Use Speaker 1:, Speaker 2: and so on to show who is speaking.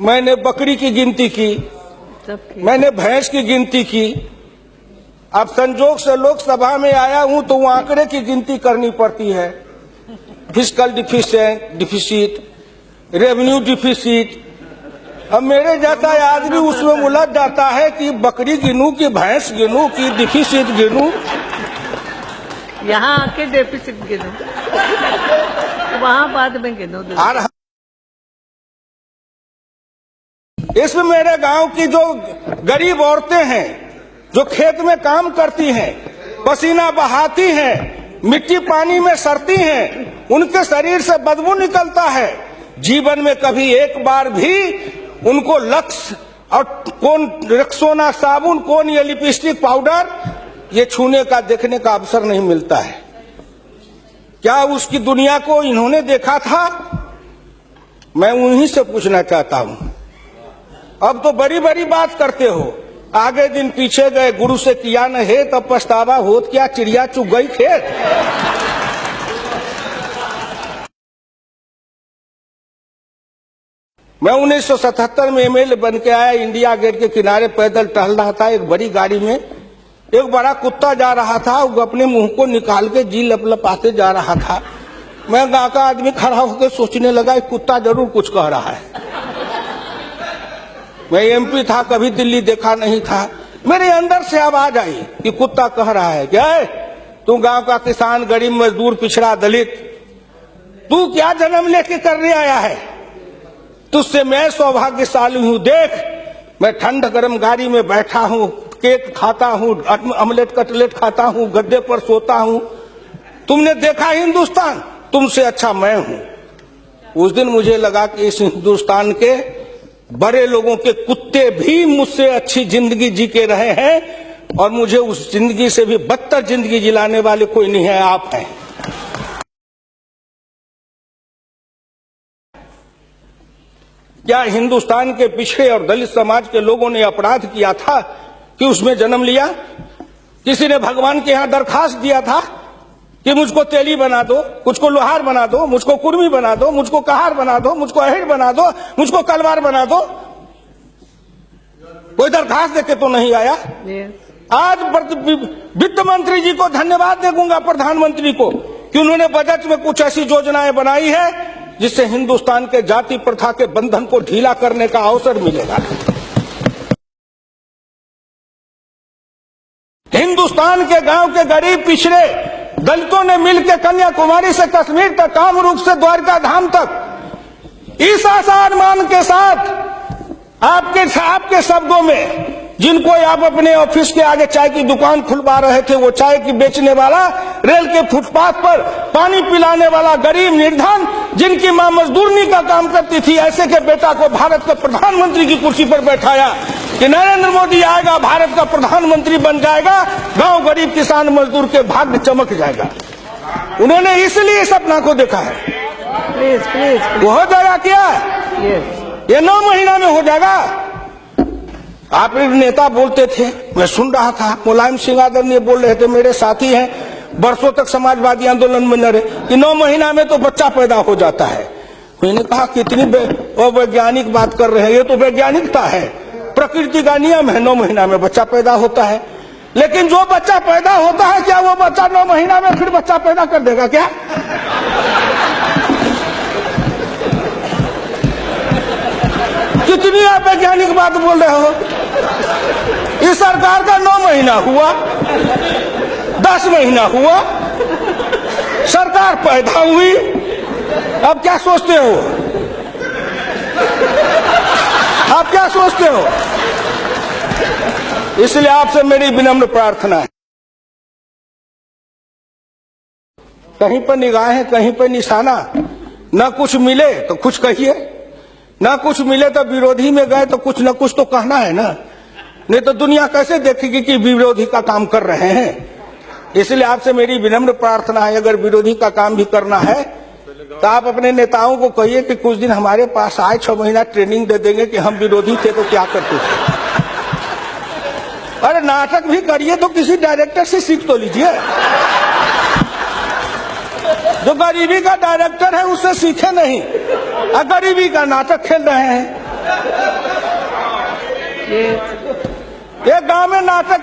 Speaker 1: मैंने बकरी की गिनती की, मैंने भैंस की गिनती की। अब संजोग से लोकसभा में आया हूं तो वो आंकड़े की गिनती करनी पड़ती है। Fiscal deficit, revenue deficit. अब मेरे जैसा आदमी उसमें उलझ जाता है कि बकरी गिनूं कि भैंस गिनूं कि डिफिसिट गिनूं।
Speaker 2: यहाँ आके डेफिसिट गिनो, वहाँ बाद में गिनो।
Speaker 1: इसमें मेरे गांव की जो गरीब औरतें हैं, जो खेत में काम करती हैं, पसीना बहाती हैं, मिट्टी पानी में सड़ती हैं, उनके शरीर से बदबू निकलता है। जीवन में कभी एक बार भी उनको लक्स और कौन रेक्सोना साबुन, कौन ये लिपस्टिक पाउडर, ये छूने का देखने का अवसर नहीं मिलता है। क्या उसकी दुनिया को इन्होंने देखा था? मैं उन्हीं से पूछना चाहता हूं। अब तो बड़ी बड़ी बात करते हो, आगे दिन पीछे गए, गुरु से किया न है तब पछतावा होत क्या, चिड़िया चुग गई खेत। मैं 1977 में एमएलए बन के आया, इंडिया गेट के किनारे पैदल टहल रहा था। एक बड़ी गाड़ी में एक बड़ा कुत्ता जा रहा था, वो अपने मुंह को निकाल के जी लपलपाते जा रहा था। मैं गांव का आदमी खड़ा होकर सोचने लगा, कुत्ता जरूर कुछ कह रहा है। मैं एमपी था, कभी दिल्ली देखा नहीं था। मेरे अंदर से आवाज आई कि कुत्ता कह रहा है, क्या है तू गांव का किसान, गरीब, मजदूर, पिछड़ा, दलित, तू क्या जन्म लेके करने आया है? तुझसे मैं सौभाग्यशाली हूं। देख, मैं ठंड गर्म गाड़ी में बैठा हूं, केक खाता हूं, ऑमलेट कटलेट खाता हूं, गद्दे पर सोता हूं। तुमने देखा हिंदुस्तान, तुमसे अच्छा मैं हूं। उस दिन मुझे लगा कि इस हिंदुस्तान के बड़े लोगों के कुत्ते भी मुझसे अच्छी जिंदगी जी के रहे हैं, और मुझे उस जिंदगी से भी बदतर जिंदगी जिलाने वाले कोई नहीं है, आप हैं। क्या हिंदुस्तान के पिछड़े और दलित समाज के लोगों ने अपराध किया था कि उसमें जन्म लिया? किसी ने भगवान के यहां दरखास्त दिया था कि मुझको तेली बना दो, मुझको लोहार बना दो, मुझको कुर्मी बना दो, मुझको कहार बना दो, मुझको अहिर बना दो, मुझको कलवार बना दो? कोई दरखास्त देके तो नहीं आया। आज वित्त मंत्री जी को धन्यवाद देगा, प्रधानमंत्री को, कि उन्होंने बजट में कुछ ऐसी योजनाएं बनाई है जिससे हिंदुस्तान के जाति प्रथा के बंधन को ढीला करने का अवसर मिलेगा। हिंदुस्तान के गांव के गरीब पिछड़े दलितों ने मिलकर कन्याकुमारी से कश्मीर तक, कामरूप से द्वारका धाम तक, इस आसान के साथ आपके शब्दों में, जिनको आप अपने ऑफिस के आगे चाय की दुकान खुलवा रहे थे, वो चाय की बेचने वाला, रेल के फुटपाथ पर पानी पिलाने वाला गरीब निर्धन, जिनकी मां मजदूरनी का काम करती थी, ऐसे के बेटा को भारत के प्रधानमंत्री की कुर्सी पर बैठाया कि नरेंद्र मोदी आएगा, भारत का प्रधानमंत्री बन जाएगा, गांव गरीब किसान मजदूर के भाग्य चमक जाएगा। उन्होंने इसलिए सपना को देखा है। प्लीज वो हो जाएगा क्या? ये 9 महीना में हो जाएगा। आप एक नेता बोलते थे, मैं सुन रहा था, मुलायम सिंह यादव बोल रहे थे, मेरे साथी हैं, बरसों तक समाजवादी आंदोलन में लड़े, कि 9 महीना में तो बच्चा पैदा हो जाता है। मैंने कहा कितनी वैज्ञानिक बात कर रहे हैं, ये तो वैज्ञानिकता है, प्रकृति का नियम है, 9 महीना में बच्चा पैदा होता है। लेकिन जो बच्चा पैदा होता है, क्या वो बच्चा 9 महीना में फिर बच्चा पैदा कर देगा क्या? कितनी आप वैज्ञानिक बात बोल रहे हो? इस सरकार का 9 महीना हुआ, 10 महीना हुआ, सरकार पैदा हुई, अब क्या सोचते हो? आप क्या सोचते हो? इसलिए आपसे मेरी विनम्र प्रार्थना है, कहीं पर निगाहें, कहीं पर निशाना, न कुछ मिले तो कुछ कहिए, न कुछ मिले तो विरोधी में गए तो कुछ न कुछ तो कहना है ना, नहीं तो दुनिया कैसे देखेगी कि विरोधी का काम कर रहे हैं। इसलिए आपसे मेरी विनम्र प्रार्थना है, अगर विरोधी का काम भी करना है तो आप अपने नेताओं को कहिए कि कुछ दिन हमारे पास आए, 6 महीना ट्रेनिंग दे देंगे कि हम विरोधी थे तो क्या करते थे। अरे नाटक भी करिए तो किसी डायरेक्टर से सीख तो लीजिए, जो गरीबी का डायरेक्टर है उससे सीखे नहीं, गरीबी का नाटक खेल रहे हैं।
Speaker 2: ये
Speaker 1: एक गांव में नाटक